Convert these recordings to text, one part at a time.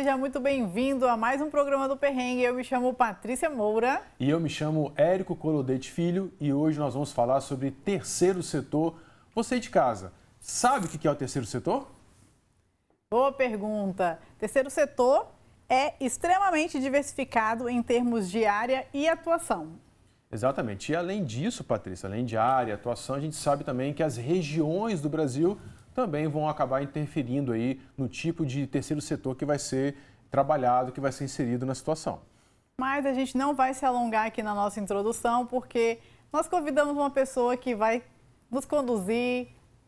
seja muito bem-vindo a mais um programa do Perrengue. Eu me chamo Patrícia Moura. E eu me chamo Érico Colodete Filho e hoje nós vamos falar sobre terceiro setor. Você de casa, sabe o que é o terceiro setor? Boa pergunta. Terceiro setor é extremamente diversificado em termos de área e atuação. Exatamente. E além disso, Patrícia, além de área e atuação, a gente sabe também que as regiões do Brasil também vão acabar interferindo aí no tipo de terceiro setor que vai ser trabalhado, que vai ser inserido na situação. Mas a gente não vai se alongar aqui na nossa introdução, porque nós convidamos uma pessoa que vai nos conduzir,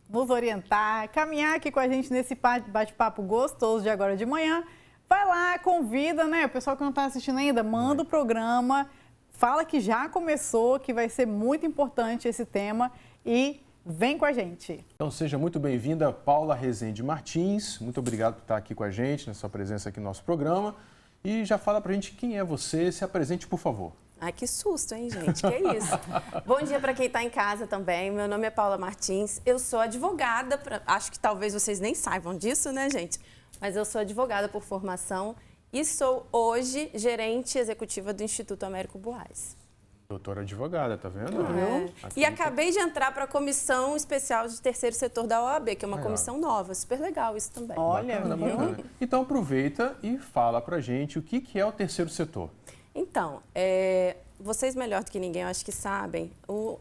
nos orientar, caminhar aqui com a gente nesse bate-papo gostoso de agora de manhã. Vai lá, convida, né? O pessoal que não está assistindo ainda, manda o programa, fala que já começou, que vai ser muito importante esse tema e vem com a gente. Então seja muito bem-vinda, Paula Rezende Martins. Muito obrigado por estar aqui com a gente, na sua presença aqui no nosso programa. E já fala pra gente quem é você, se apresente, por favor. Ai, que susto, hein, gente? Que isso? Bom dia para quem está em casa também. Meu nome é Paula Martins. Eu sou advogada, acho que talvez vocês nem saibam disso, né, gente? Mas eu sou advogada por formação e sou hoje gerente executiva do Instituto Américo Boaz. Doutora advogada, tá vendo? E acabei de entrar para a Comissão Especial de Terceiro Setor da OAB, que é uma comissão nova. Super legal isso também. Olha, bacana. Então aproveita e fala pra gente o que é o terceiro setor. Então, vocês melhor do que ninguém, eu acho que sabem,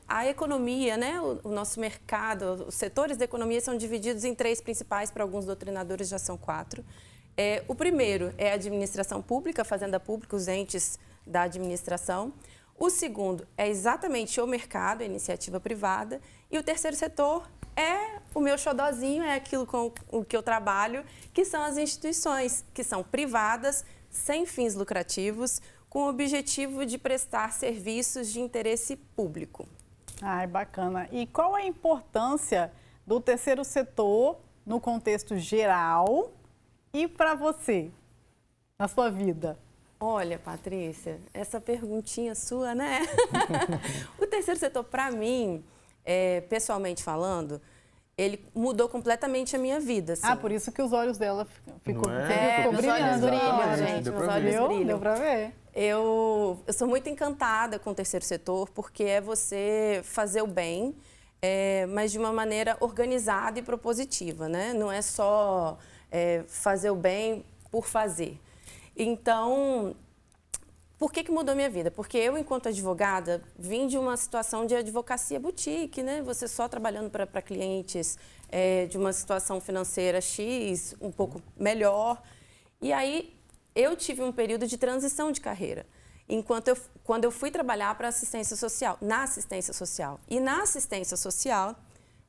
a economia, né, o nosso mercado, os setores da economia são divididos em três principais, para alguns doutrinadores já são quatro. O primeiro é a administração pública, a fazenda pública, os entes da administração. O segundo é exatamente o mercado, a iniciativa privada. E o terceiro setor é o meu xodozinho, é aquilo com o que eu trabalho, que são as instituições, que são privadas, sem fins lucrativos, com o objetivo de prestar serviços de interesse público. Ai, bacana. E qual a importância do terceiro setor no contexto geral e para você, na sua vida? Olha, Patrícia, essa perguntinha sua, né? O terceiro setor, para mim, pessoalmente falando, ele mudou completamente a minha vida. Assim. Ah, por isso que os olhos dela ficou meus olhos brilham, gente, meus olhos brilham. Deu para ver. Eu sou muito encantada com o terceiro setor, porque é você fazer o bem, mas de uma maneira organizada e propositiva, né? Não é só fazer o bem por fazer. Então, por que mudou minha vida? Porque eu, enquanto advogada, vim de uma situação de advocacia boutique, né? Você só trabalhando para clientes de uma situação financeira X, um pouco melhor. E aí, eu tive um período de transição de carreira. Quando eu fui trabalhar para assistência social, na assistência social. E na assistência social,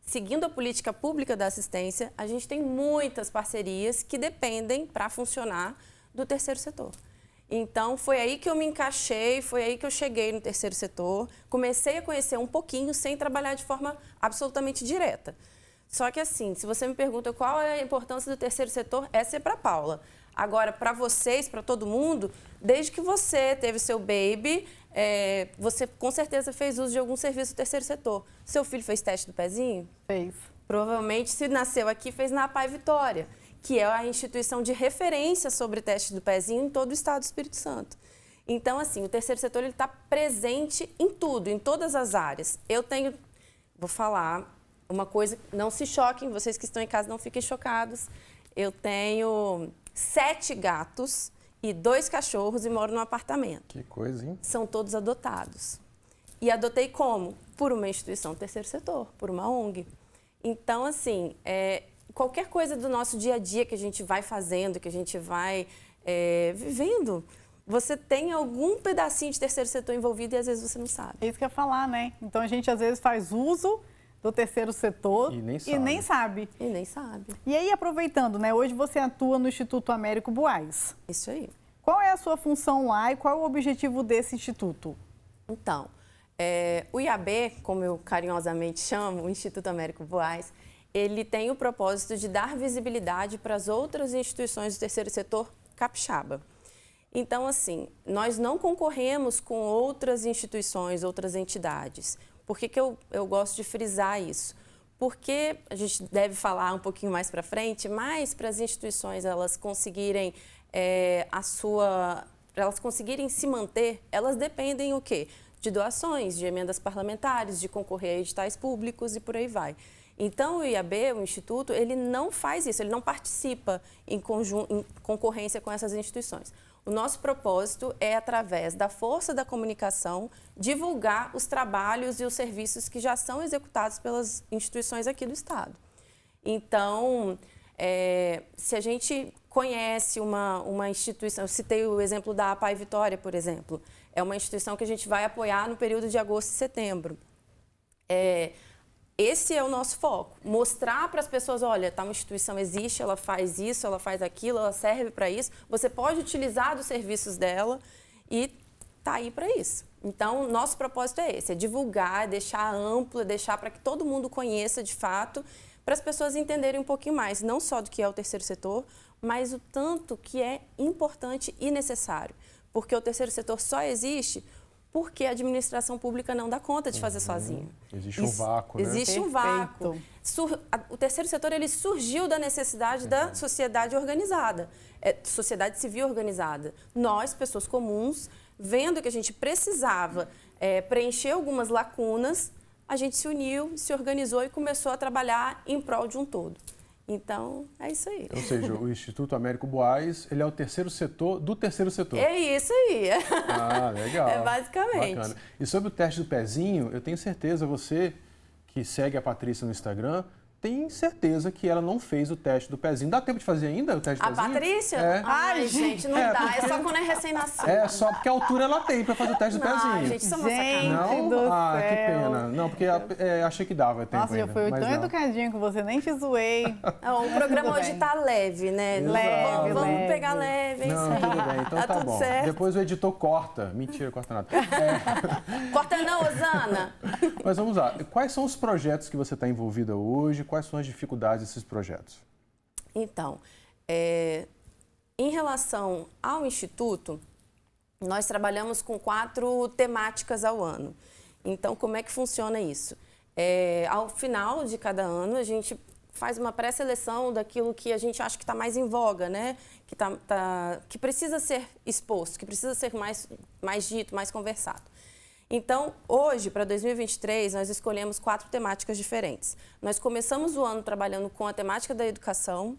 seguindo a política pública da assistência, a gente tem muitas parcerias que dependem para funcionar do terceiro setor. Então, foi aí que eu me encaixei, foi aí que eu cheguei no terceiro setor, comecei a conhecer um pouquinho sem trabalhar de forma absolutamente direta. Só que assim, se você me pergunta qual é a importância do terceiro setor, essa é para a Paula. Agora, para vocês, para todo mundo, desde que você teve seu baby, você com certeza fez uso de algum serviço do terceiro setor. Seu filho fez teste do pezinho? Fez. Provavelmente, se nasceu aqui, fez na APAE Vitória, que é a instituição de referência sobre teste do pezinho em todo o estado do Espírito Santo. Então, assim, o terceiro setor está presente em tudo, em todas as áreas. Vou falar uma coisa, não se choquem, vocês que estão em casa não fiquem chocados. Eu tenho 7 gatos e 2 cachorros e moro num apartamento. Que coisa, hein? São todos adotados. E adotei como? Por uma instituição do terceiro setor, por uma ONG. Então, assim, qualquer coisa do nosso dia a dia que a gente vai fazendo, que a gente vai vivendo, você tem algum pedacinho de terceiro setor envolvido e às vezes você não sabe. É isso que eu ia falar, né? Então a gente às vezes faz uso do terceiro setor e nem sabe. E nem sabe. E aí, aproveitando, né? Hoje você atua no Instituto Américo Boaz. Isso aí. Qual é a sua função lá e qual é o objetivo desse instituto? Então, o IAB, como eu carinhosamente chamo, o Instituto Américo Boaz, ele tem o propósito de dar visibilidade para as outras instituições do terceiro setor capixaba. Então, assim, nós não concorremos com outras instituições, outras entidades. Por que eu gosto de frisar isso? Porque a gente deve falar um pouquinho mais para frente, mas para as instituições elas conseguirem para elas conseguirem se manter, elas dependem o quê? De doações, de emendas parlamentares, de concorrer a editais públicos e por aí vai. Então, o IAB, o Instituto, ele não faz isso, ele não participa em concorrência com essas instituições. O nosso propósito é, através da força da comunicação, divulgar os trabalhos e os serviços que já são executados pelas instituições aqui do Estado. Então, se a gente conhece uma instituição, eu citei o exemplo da APAI Vitória, por exemplo, é uma instituição que a gente vai apoiar no período de agosto e setembro. Esse é o nosso foco, mostrar para as pessoas, olha, tal instituição existe, ela faz isso, ela faz aquilo, ela serve para isso, você pode utilizar dos serviços dela e está aí para isso. Então, nosso propósito é esse, é divulgar, deixar amplo, deixar para que todo mundo conheça de fato, para as pessoas entenderem um pouquinho mais, não só do que é o terceiro setor, mas o tanto que é importante e necessário. Porque o terceiro setor só existe porque a administração pública não dá conta de fazer sozinha. Existe um vácuo, né? Existe um vácuo. O terceiro setor ele surgiu da necessidade da sociedade organizada, sociedade civil organizada. Nós, pessoas comuns, vendo que a gente precisava preencher algumas lacunas, a gente se uniu, se organizou e começou a trabalhar em prol de um todo. Então, é isso aí. Ou seja, o Instituto Américo Boás, ele é o terceiro setor do terceiro setor. É isso aí. Ah, legal. É basicamente. Bacana. E sobre o teste do pezinho, eu tenho certeza, você que segue a Patrícia no Instagram, tem certeza que ela não fez o teste do pezinho. Dá tempo de fazer ainda o teste do pezinho? A Patrícia? É. Ai, gente, não dá. Porque... É só quando é recém-nascido. É, só porque a altura ela tem para fazer o teste do pezinho. Ai, gente, isso é uma sacanagem. Não? Ah, que pena. Não, porque achei que dava tempo. Nossa, eu fui tão educadinho com você, nem te zoei. Não, o programa hoje tá leve, né? Leve, vamos pegar leve, é isso aí. Não, tudo bem, então tá tudo bom. certo. Depois o editor corta. Mentira, corta nada. Corta não, Osana. Mas vamos lá. Quais são os projetos que você está envolvida hoje? Quais são as dificuldades desses projetos? Então, em relação ao Instituto, nós trabalhamos com 4 temáticas ao ano. Então, como é que funciona isso? Ao final de cada ano, a gente faz uma pré-seleção daquilo que a gente acha que está mais em voga, né? Que precisa ser exposto, que precisa ser mais dito, mais conversado. Então, hoje, para 2023, nós escolhemos 4 temáticas diferentes. Nós começamos o ano trabalhando com a temática da educação,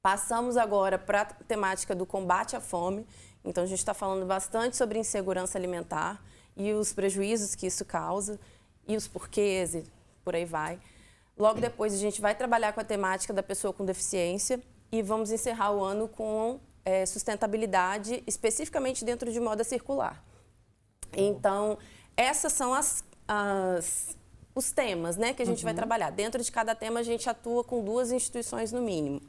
passamos agora para a temática do combate à fome. Então, a gente está falando bastante sobre insegurança alimentar e os prejuízos que isso causa, e os porquês, e por aí vai. Logo depois, a gente vai trabalhar com a temática da pessoa com deficiência e vamos encerrar o ano com sustentabilidade, especificamente dentro de moda circular. Então, essas são os temas, né, que a gente vai trabalhar. Dentro de cada tema, a gente atua com 2 instituições no mínimo.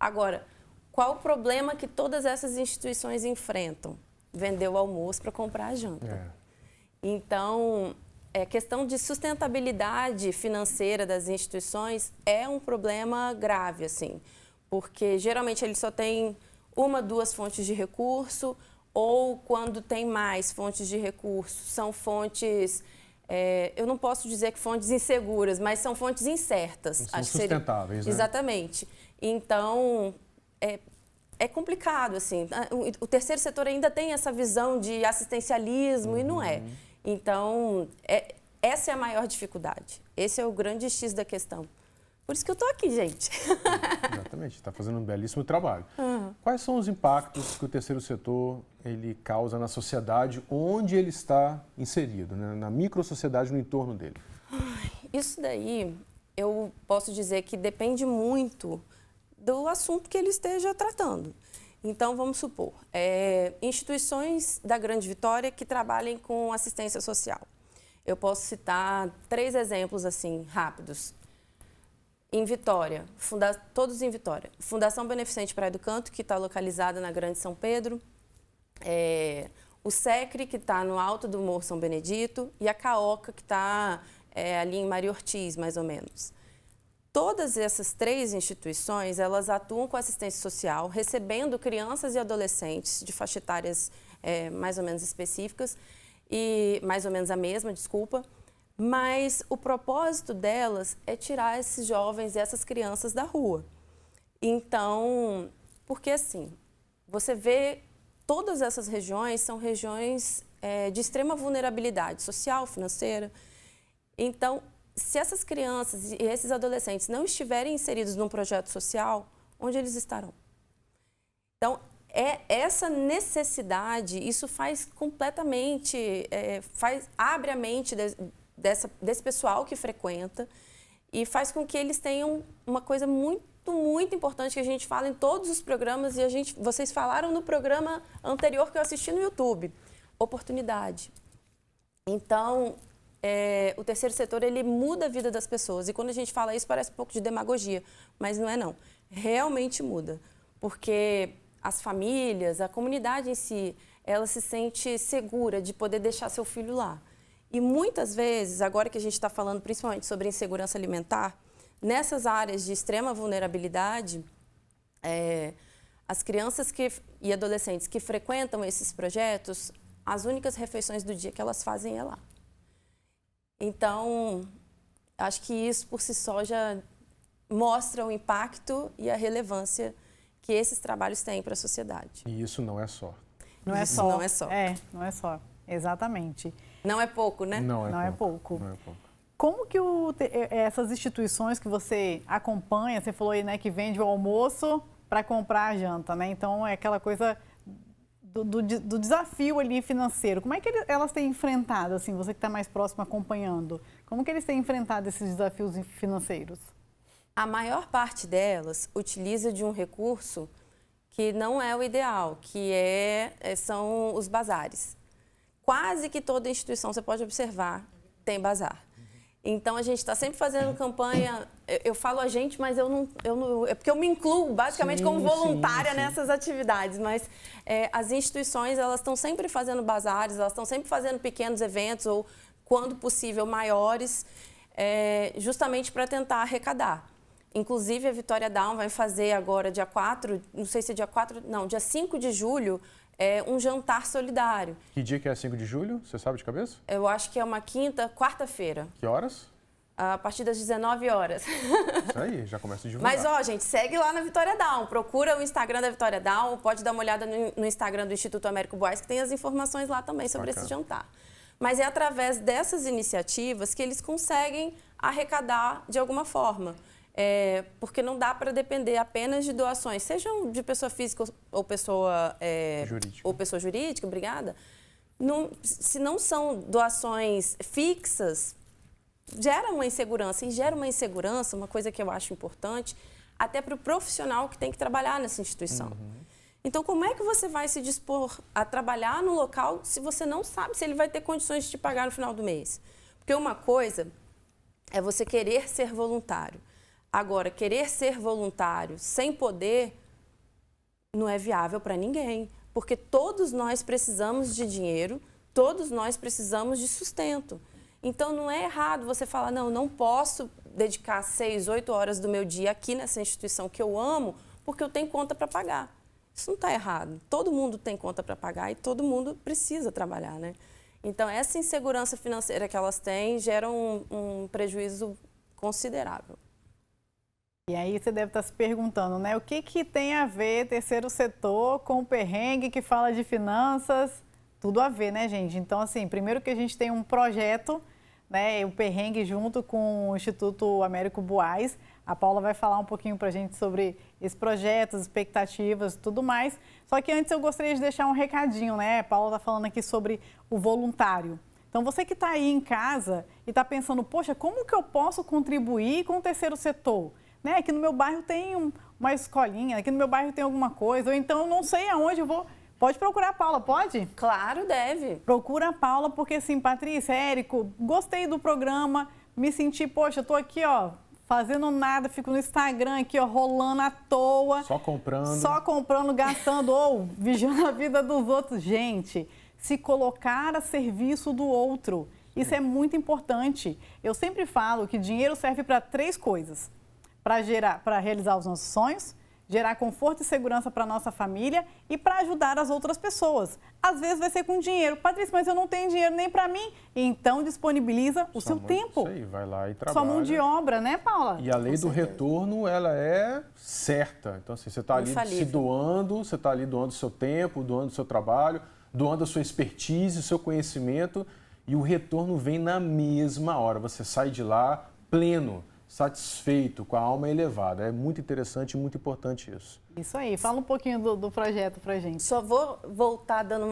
Agora, qual o problema que todas essas instituições enfrentam? Vender o almoço para comprar a janta. Então, a questão de sustentabilidade financeira das instituições é um problema grave, assim, porque geralmente eles só têm 1, 2 fontes de recurso, ou quando tem mais fontes de recursos, são fontes, eu não posso dizer que fontes inseguras, mas são fontes incertas. São sustentáveis, né? Exatamente. Então, é complicado, assim. O terceiro setor ainda tem essa visão de assistencialismo e não é. Então, essa é a maior dificuldade. Esse é o grande X da questão. Por isso que eu estou aqui, gente. Exatamente, está fazendo um belíssimo trabalho. Quais são os impactos que o terceiro setor ele causa na sociedade onde ele está inserido, né? Na microsociedade no entorno dele? Isso daí, eu posso dizer que depende muito do assunto que ele esteja tratando. Então, vamos supor, instituições da Grande Vitória que trabalhem com assistência social. Eu posso citar 3 exemplos, assim, rápidos. Em Vitória, todos em Vitória. Fundação Beneficente Praia do Canto, que está localizada na Grande São Pedro. O SECRE, que está no alto do Morro São Benedito. E a CAOCA, que está ali em Maria Ortiz, mais ou menos. Todas essas 3 instituições, elas atuam com assistência social, recebendo crianças e adolescentes de faixa etárias mais ou menos específicas, e mais ou menos a mesma, desculpa. Mas o propósito delas é tirar esses jovens e essas crianças da rua. Então, porque assim, você vê todas essas regiões são regiões de extrema vulnerabilidade social, financeira. Então, se essas crianças e esses adolescentes não estiverem inseridos num projeto social, onde eles estarão? Então, essa necessidade, isso faz completamente, abre a mente desse pessoal que frequenta e faz com que eles tenham uma coisa muito importante que a gente fala em todos os programas e vocês falaram no programa anterior que eu assisti no YouTube, oportunidade. Então, o terceiro setor, ele muda a vida das pessoas. E quando a gente fala isso, parece um pouco de demagogia, mas não é não. Realmente muda, porque as famílias, a comunidade em si, ela se sente segura de poder deixar seu filho lá. E muitas vezes, agora que a gente está falando principalmente sobre insegurança alimentar, nessas áreas de extrema vulnerabilidade, as crianças e adolescentes que frequentam esses projetos, as únicas refeições do dia que elas fazem é lá. Então, acho que isso por si só já mostra o impacto e a relevância que esses trabalhos têm para a sociedade. E isso não é só. Não é só. Não é só. Não é só. Exatamente. Não é pouco, né? Não é pouco. Não é pouco. Como que essas instituições que você acompanha, você falou aí, né, que vende o almoço para comprar a janta, né? Então, é aquela coisa do desafio ali financeiro. Como é que elas têm enfrentado, assim, você que está mais próximo acompanhando, como que eles têm enfrentado esses desafios financeiros? A maior parte delas utiliza de um recurso que não é o ideal, que são os bazares. Quase que toda instituição, você pode observar, tem bazar. Então, a gente está sempre fazendo campanha, eu falo a gente, mas é porque eu me incluo basicamente como voluntária nessas atividades, mas as instituições, elas estão sempre fazendo bazares, elas estão sempre fazendo pequenos eventos ou, quando possível, maiores, justamente para tentar arrecadar. Inclusive, a Vitória Down vai fazer agora, dia 4, não sei se é dia 4, não, dia 5 de julho, um jantar solidário. Que dia que é 5 de julho? Você sabe de cabeça? Eu acho que é uma quarta-feira. Que horas? A partir das 19 horas. Isso aí, já começa a divulgar. Mas, ó, gente, segue lá na Vitória Down. Procura o Instagram da Vitória Down, pode dar uma olhada no Instagram do Instituto Américo Boás, que tem as informações lá também sobre esse jantar. Mas é através dessas iniciativas que eles conseguem arrecadar de alguma forma. Porque não dá para depender apenas de doações, sejam de pessoa física ou pessoa jurídica, obrigada. Se não são doações fixas, gera uma insegurança. E gera uma insegurança, uma coisa que eu acho importante, até para o profissional que tem que trabalhar nessa instituição. Então, como é que você vai se dispor a trabalhar no local se você não sabe se ele vai ter condições de te pagar no final do mês? Porque uma coisa é você querer ser voluntário. Agora, querer ser voluntário sem poder não é viável para ninguém, porque todos nós precisamos de dinheiro, todos nós precisamos de sustento. Então, não é errado você falar, não posso dedicar 6, 8 horas do meu dia aqui nessa instituição que eu amo, porque eu tenho conta para pagar. Isso não está errado. Todo mundo tem conta para pagar e todo mundo precisa trabalhar, né? Então, essa insegurança financeira que elas têm gera um prejuízo considerável. E aí você deve estar se perguntando, né? O que tem a ver terceiro setor com o perrengue que fala de finanças? Tudo a ver, né, gente? Então, assim, primeiro que a gente tem um projeto, né? O perrengue junto com o Instituto Américo Boás. A Paula vai falar um pouquinho para a gente sobre esse projeto, as expectativas e tudo mais. Só que antes eu gostaria de deixar um recadinho, né? A Paula está falando aqui sobre o voluntário. Então, você que está aí em casa e está pensando, poxa, como que eu posso contribuir com o terceiro setor? Né? Aqui no meu bairro tem uma escolinha, aqui no meu bairro tem alguma coisa, ou então não sei aonde eu vou. Pode procurar a Paula, pode? Claro, deve. Procura a Paula, porque assim, Patrícia, Érico, gostei do programa, me senti, poxa, eu tô aqui, ó, fazendo nada, fico no Instagram aqui, ó, rolando à toa. Só comprando. Só comprando, gastando, ou vigiando a vida dos outros. Gente, se colocar a serviço do outro, isso é muito importante. Eu sempre falo que dinheiro serve para 3 coisas. Para realizar os nossos sonhos, gerar conforto e segurança para a nossa família e para ajudar as outras pessoas. Às vezes vai ser com dinheiro. Patrícia, mas eu não tenho dinheiro nem para mim. Então disponibiliza o seu tempo. Isso aí, vai lá e trabalha. Sua mão de obra, né, Paula? E a lei do retorno, ela é certa. Então, assim, você está ali se doando, você está ali doando o seu tempo, doando o seu trabalho, doando a sua expertise, o seu conhecimento, e o retorno vem na mesma hora. Você sai de lá pleno, satisfeito, com a alma elevada. É muito interessante e muito importante isso. Isso aí. Fala um pouquinho do projeto pra gente. Só vou voltar dando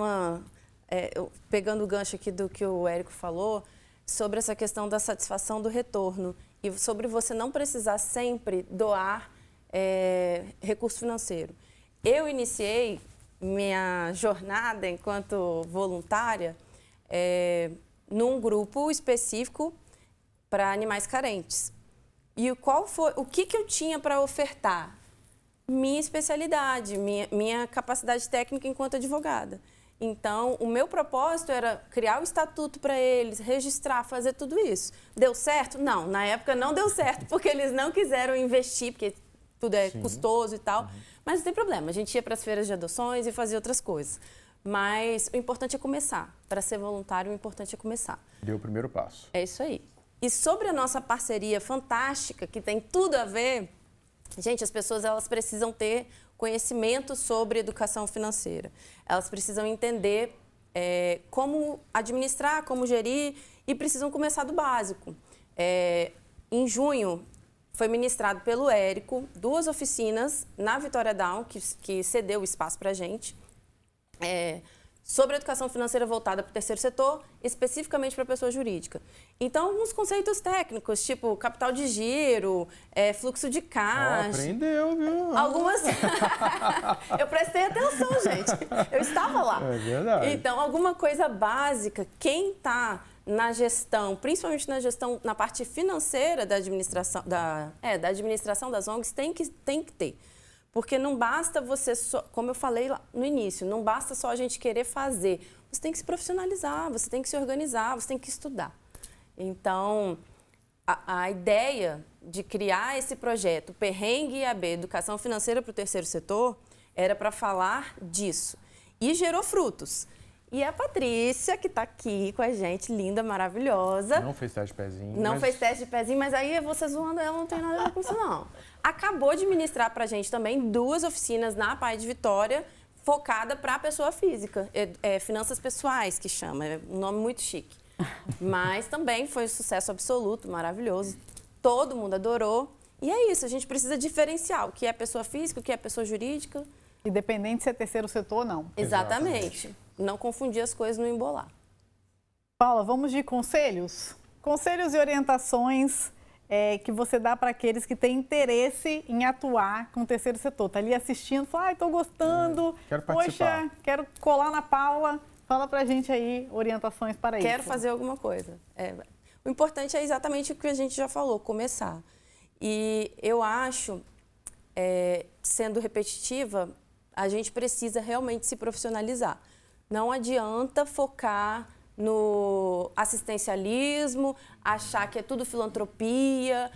pegando o gancho aqui do que o Érico falou, sobre essa questão da satisfação do retorno e sobre você não precisar sempre doar recurso financeiro. Eu iniciei minha jornada enquanto voluntária num grupo específico para animais carentes. E o que eu tinha para ofertar? Minha especialidade, minha capacidade técnica enquanto advogada. Então, o meu propósito era criar o estatuto para eles, registrar, fazer tudo isso. Deu certo? Não, na época não deu certo, porque eles não quiseram investir, porque tudo é custoso e tal. Mas não tem problema, a gente ia para as feiras de adoções e fazia outras coisas. Mas o importante é começar. Para ser voluntário, o importante é começar. Deu o primeiro passo. É isso aí. E sobre a nossa parceria fantástica, que tem tudo a ver, gente, as pessoas elas precisam ter conhecimento sobre educação financeira. Elas precisam entender como administrar, como gerir e precisam começar do básico. Em junho, foi ministrado pelo Érico 2 oficinas na Vitória Down, que cedeu o espaço para a gente, sobre a educação financeira voltada para o terceiro setor, especificamente para a pessoa jurídica. Então, alguns conceitos técnicos, tipo capital de giro, fluxo de caixa. Aprendeu, viu? Algumas... Eu prestei atenção, gente. Eu estava lá. É verdade. Então, alguma coisa básica, quem está na gestão, principalmente na gestão, na parte financeira da administração, da administração das ONGs, tem que ter. Porque não basta você só, como eu falei lá no início, não basta só a gente querer fazer. Você tem que se profissionalizar, você tem que se organizar, você tem que estudar. Então, a ideia de criar esse projeto, Perrengue IAB, Educação Financeira para o Terceiro Setor, era para falar disso. E gerou frutos. E a Patrícia, que está aqui com a gente, linda, maravilhosa. Não fez teste de pezinho. Não fez teste de pezinho, mas aí você zoando ela, não tem nada a ver com isso, não. Acabou de ministrar para a gente também 2 oficinas na PAI de Vitória, focada para a pessoa física. Finanças pessoais, que chama. É um nome muito chique. Mas também foi um sucesso absoluto, maravilhoso. Todo mundo adorou. E é isso, a gente precisa diferenciar o que é pessoa física, o que é pessoa jurídica. Independente se é terceiro setor ou não. Exatamente. Não confundir as coisas, não embolar. Paula, vamos de conselhos? Conselhos e orientações que você dá para aqueles que têm interesse em atuar com o terceiro setor. Está ali assistindo, fala, estou gostando, quero participar. Poxa, quero colar na Paula. Fala para a gente aí orientações para isso. Quero fazer alguma coisa. O importante é exatamente o que a gente já falou, começar. E eu acho, sendo repetitiva, a gente precisa realmente se profissionalizar. Não adianta focar no assistencialismo, achar que é tudo filantropia,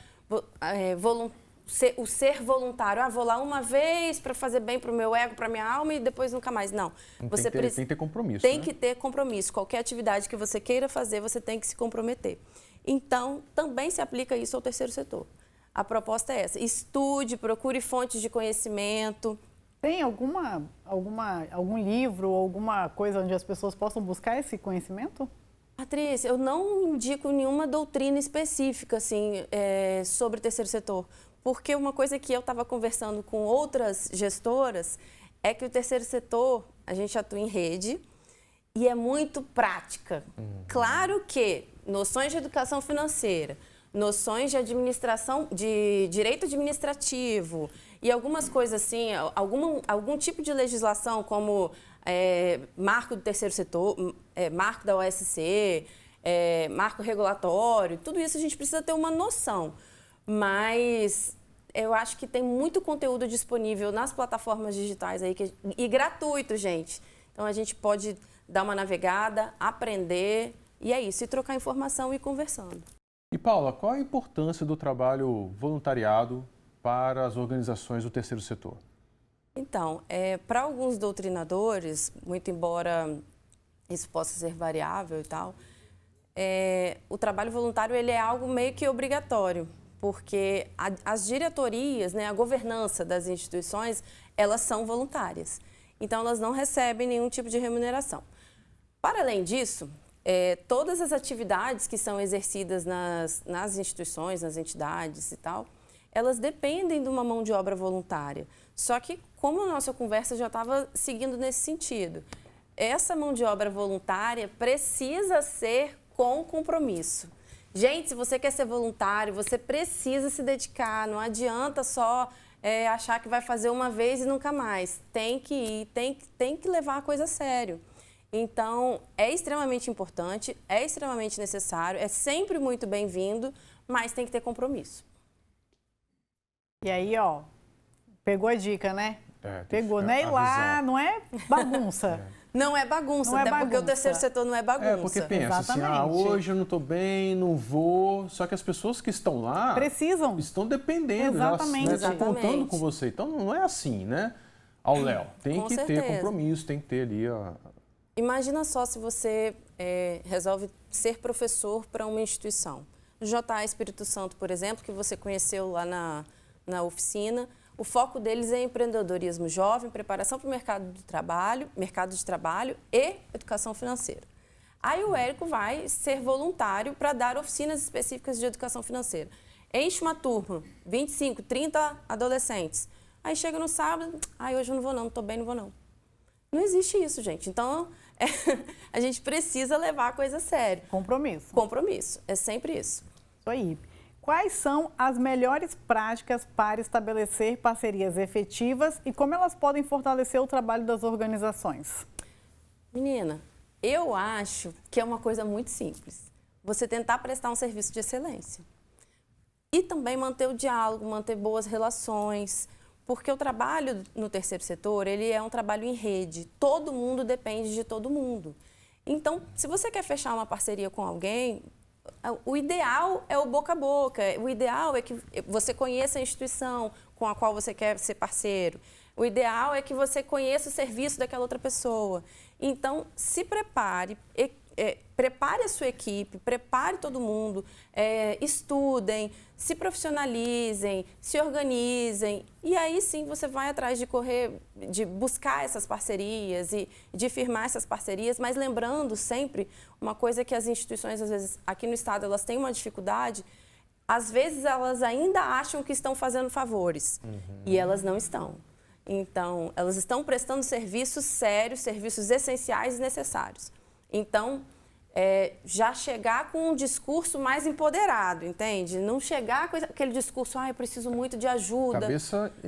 o ser voluntário. Vou lá uma vez para fazer bem para o meu ego, para a minha alma e depois nunca mais. Não. Você tem que ter compromisso. Tem que ter compromisso. Qualquer atividade que você queira fazer, você tem que se comprometer. Então, também se aplica isso ao terceiro setor. A proposta é essa. Estude, procure fontes de conhecimento. Tem algum livro, alguma coisa onde as pessoas possam buscar esse conhecimento? Patrícia, eu não indico nenhuma doutrina específica assim, sobre o terceiro setor, porque uma coisa que eu estava conversando com outras gestoras é que o terceiro setor, a gente atua em rede e é muito prática. Claro que noções de educação financeira, noções de administração, de direito administrativo e algumas coisas assim, algum tipo de legislação como marco do terceiro setor, marco da OSC, marco regulatório, tudo isso a gente precisa ter uma noção. Mas eu acho que tem muito conteúdo disponível nas plataformas digitais aí e gratuito, gente. Então a gente pode dar uma navegada, aprender e é isso, e trocar informação e ir conversando. E Paula, qual a importância do trabalho voluntariado para as organizações do terceiro setor? Então, para alguns doutrinadores, muito embora isso possa ser variável e tal, o trabalho voluntário ele é algo meio que obrigatório, porque as diretorias, né, a governança das instituições, elas são voluntárias. Então, elas não recebem nenhum tipo de remuneração. Para além disso, todas as atividades que são exercidas nas instituições, nas entidades e tal, elas dependem de uma mão de obra voluntária. Só que, como a nossa conversa já estava seguindo nesse sentido, essa mão de obra voluntária precisa ser com compromisso. Gente, se você quer ser voluntário, você precisa se dedicar, não adianta só achar que vai fazer uma vez e nunca mais. Tem que ir, tem que levar a coisa a sério. Então, é extremamente importante, é extremamente necessário, é sempre muito bem-vindo, mas tem que ter compromisso. E aí, ó, pegou a dica, né? Pegou, não é ir lá, não é bagunça. Não é bagunça, até porque o terceiro setor não é bagunça. Porque pensa assim, hoje eu não estou bem, não vou. Só que as pessoas que estão lá estão dependendo, exatamente, estão contando com você. Então não é assim, né? Ao Léo, tem que ter compromisso, tem que ter ali Imagina só se você resolve ser professor para uma instituição. JA Espírito Santo, por exemplo, que você conheceu lá na oficina, o foco deles é empreendedorismo jovem, preparação para o mercado de trabalho e educação financeira. Aí o Érico vai ser voluntário para dar oficinas específicas de educação financeira. Enche uma turma, 25, 30 adolescentes. Aí chega no sábado, hoje eu não vou não estou bem, não vou não. Não existe isso, gente. Então, a gente precisa levar a coisa a sério. Compromisso. Compromisso, é sempre isso. Isso aí. Quais são as melhores práticas para estabelecer parcerias efetivas e como elas podem fortalecer o trabalho das organizações? Menina, eu acho que é uma coisa muito simples. Você tentar prestar um serviço de excelência. E também manter o diálogo, manter boas relações, porque o trabalho no terceiro setor, ele é um trabalho em rede. Todo mundo depende de todo mundo. Então, se você quer fechar uma parceria com alguém, o ideal é o boca a boca, o ideal é que você conheça a instituição com a qual você quer ser parceiro, o ideal é que você conheça o serviço daquela outra pessoa. Então, se prepare, prepare a sua equipe, prepare todo mundo, estudem, se profissionalizem, se organizem e aí sim você vai atrás de buscar essas parcerias e de firmar essas parcerias, mas lembrando sempre uma coisa que as instituições, às vezes, aqui no estado, elas têm uma dificuldade, às vezes elas ainda acham que estão fazendo favores e elas não estão. Então, elas estão prestando serviços sérios, serviços essenciais e necessários. Então, já chegar com um discurso mais empoderado, entende? Não chegar com aquele discurso, eu preciso muito de ajuda.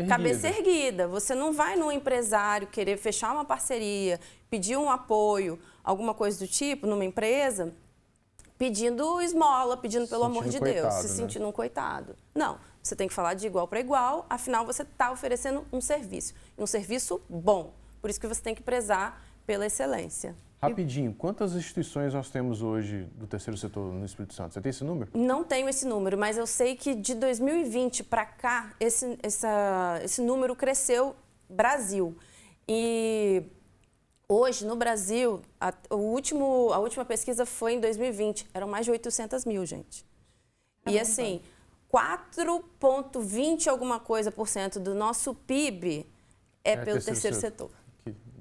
Cabeça erguida. Você não vai num empresário querer fechar uma parceria, pedir um apoio, alguma coisa do tipo, numa empresa, pedindo esmola, pedindo pelo amor de Deus, se sentindo um coitado. Não, você tem que falar de igual para igual, afinal você está oferecendo um serviço bom. Por isso que você tem que prezar pela excelência. Rapidinho, quantas instituições nós temos hoje do terceiro setor no Espírito Santo? Você tem esse número? Não tenho esse número, mas eu sei que de 2020 para cá, esse número cresceu Brasil. E hoje, no Brasil, a última pesquisa foi em 2020, eram mais de 800 mil, gente. E assim, 4,20 alguma coisa por cento do nosso PIB é pelo terceiro setor.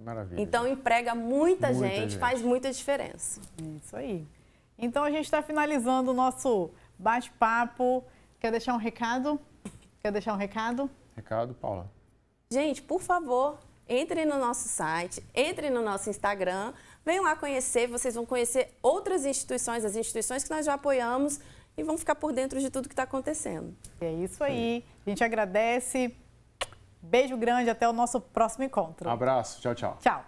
Maravilha. Então, emprega muita gente, faz muita diferença. Isso aí. Então, a gente está finalizando o nosso bate-papo. Quer deixar um recado? Recado, Paula. Gente, por favor, entrem no nosso site, entrem no nosso Instagram, venham lá conhecer, vocês vão conhecer outras instituições, as instituições que nós já apoiamos e vão ficar por dentro de tudo que está acontecendo. É isso aí. A gente agradece. Beijo grande, até o nosso próximo encontro. Abraço, tchau, tchau. Tchau.